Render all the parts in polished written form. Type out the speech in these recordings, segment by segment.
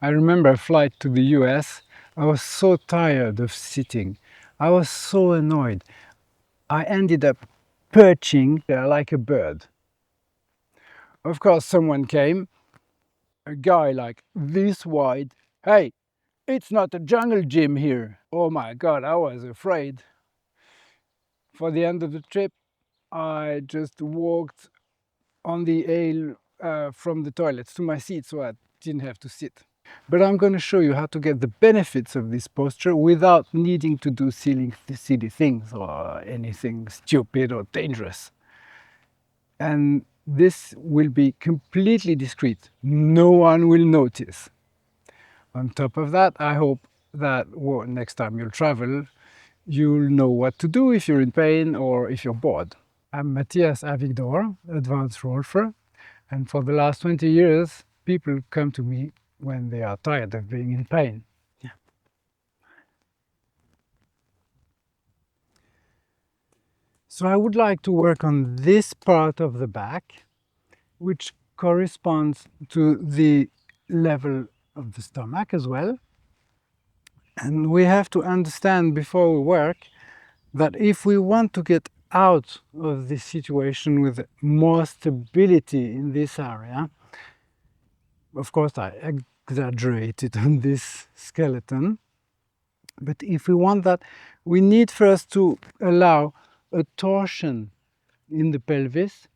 I remember a flight to the US. I was so tired of sitting. I was so annoyed. I ended up perching there like a bird. Of course, someone came, a guy like this wide. Hey, it's not a jungle gym here. Oh my God, I was afraid. For the end of the trip, I just walked on the aisle from the toilets to my seat so I didn't have to sit. But I'm going to show you how to get the benefits of this posture without needing to do silly things or anything stupid or dangerous. And this will be completely discreet. No one will notice. On top of that, I hope that next time you'll travel, you'll know what to do if you're in pain or if you're bored. I'm Matthias Avigdor, advanced rolfer, and for the last 20 years, people come to me when they are tired of being in pain. Yeah. So I would like to work on this part of the back, which corresponds to the level of the stomach as well. And we have to understand before we work that if we want to get out of this situation with more stability in this area, of course I exaggerated on this skeleton, but if we want that, we need first to allow a torsion in the pelvis,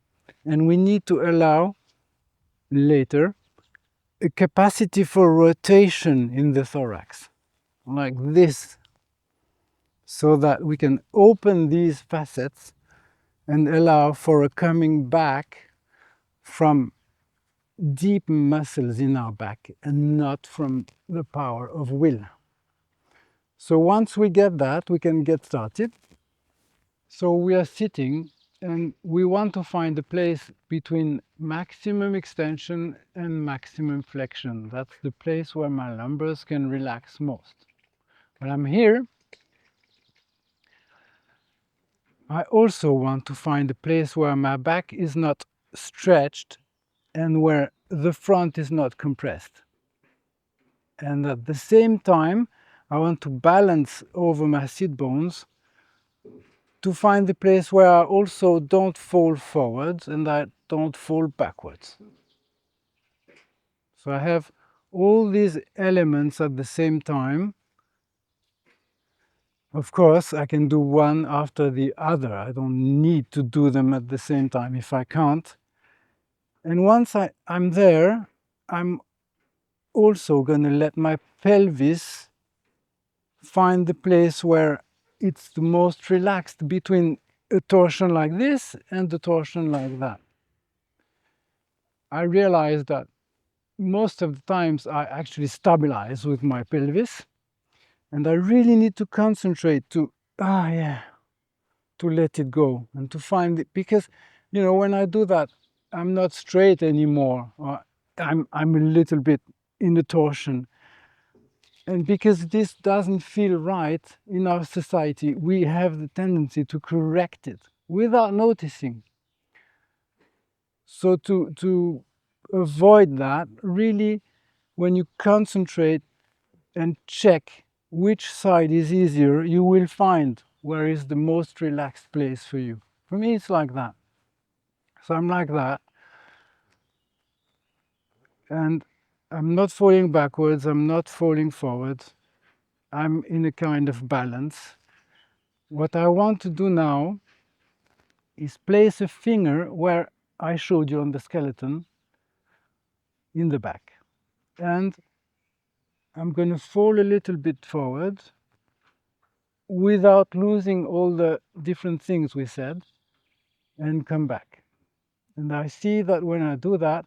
and we need to allow later a capacity for rotation in the thorax, like this, so that we can open these facets and allow for a coming back from deep muscles in our back and not from the power of will. So once we get that, we can get started. So we are sitting and we want to find a place between maximum extension and maximum flexion. That's the place where my lumbars can relax most. When I'm here, I also want to find a place where my back is not stretched and where the front is not compressed. And at the same time, I want to balance over my sit bones to find the place where I also don't fall forwards and I don't fall backwards. So I have all these elements at the same time. Of course, I can do one after the other. I don't need to do them at the same time if I can't. And once I'm there, I'm also going to let my pelvis find the place where it's the most relaxed between a torsion like this and a torsion like that. I realized that most of the times I actually stabilize with my pelvis, and I really need to concentrate to to let it go and to find it, because when I do that, I'm not straight anymore, or I'm a little bit in the torsion. And because this doesn't feel right in our society, we have the tendency to correct it without noticing. So to avoid that, really, when you concentrate and check which side is easier, you will find where is the most relaxed place for you. For me, it's like that. So I'm like that. And I'm not falling backwards, I'm not falling forward. I'm in a kind of balance. What I want to do now is place a finger where I showed you on the skeleton in the back. And I'm going to fall a little bit forward without losing all the different things we said and come back. And I see that when I do that,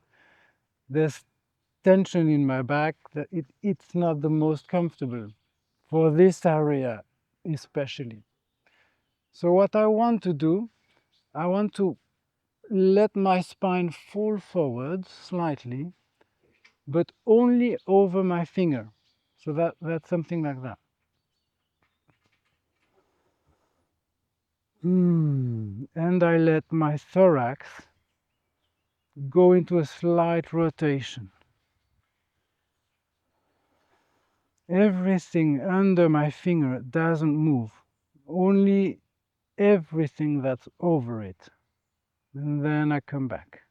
there's tension in my back, that it's not the most comfortable for this area especially. So what I want to do, I want to let my spine fall forward slightly, but only over my finger. So that's something like that. And I let my thorax go into a slight rotation. Everything under my finger doesn't move, only everything that's over it. And then I come back.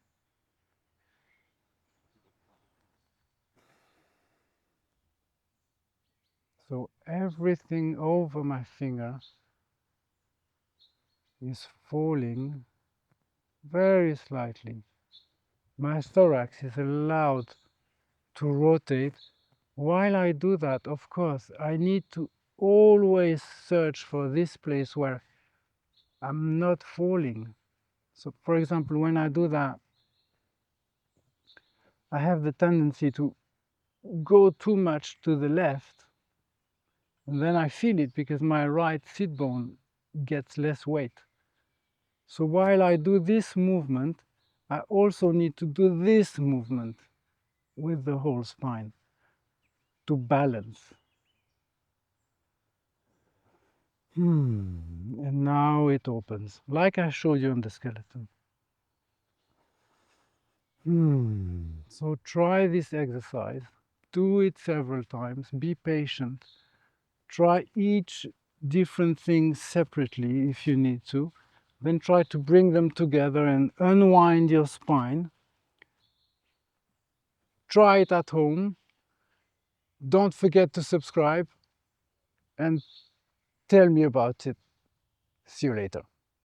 So everything over my finger is falling very slightly. My thorax is allowed to rotate. While I do that, of course, I need to always search for this place where I'm not falling. So, for example, when I do that, I have the tendency to go too much to the left, and then I feel it because my right sit bone gets less weight. So while I do this movement, I also need to do this movement with the whole spine to balance. And now it opens, like I showed you on the skeleton. So try this exercise, do it several times, be patient, try each different thing separately if you need to, then try to bring them together and unwind your spine. Try it at home. Don't forget to subscribe and tell me about it. See you later.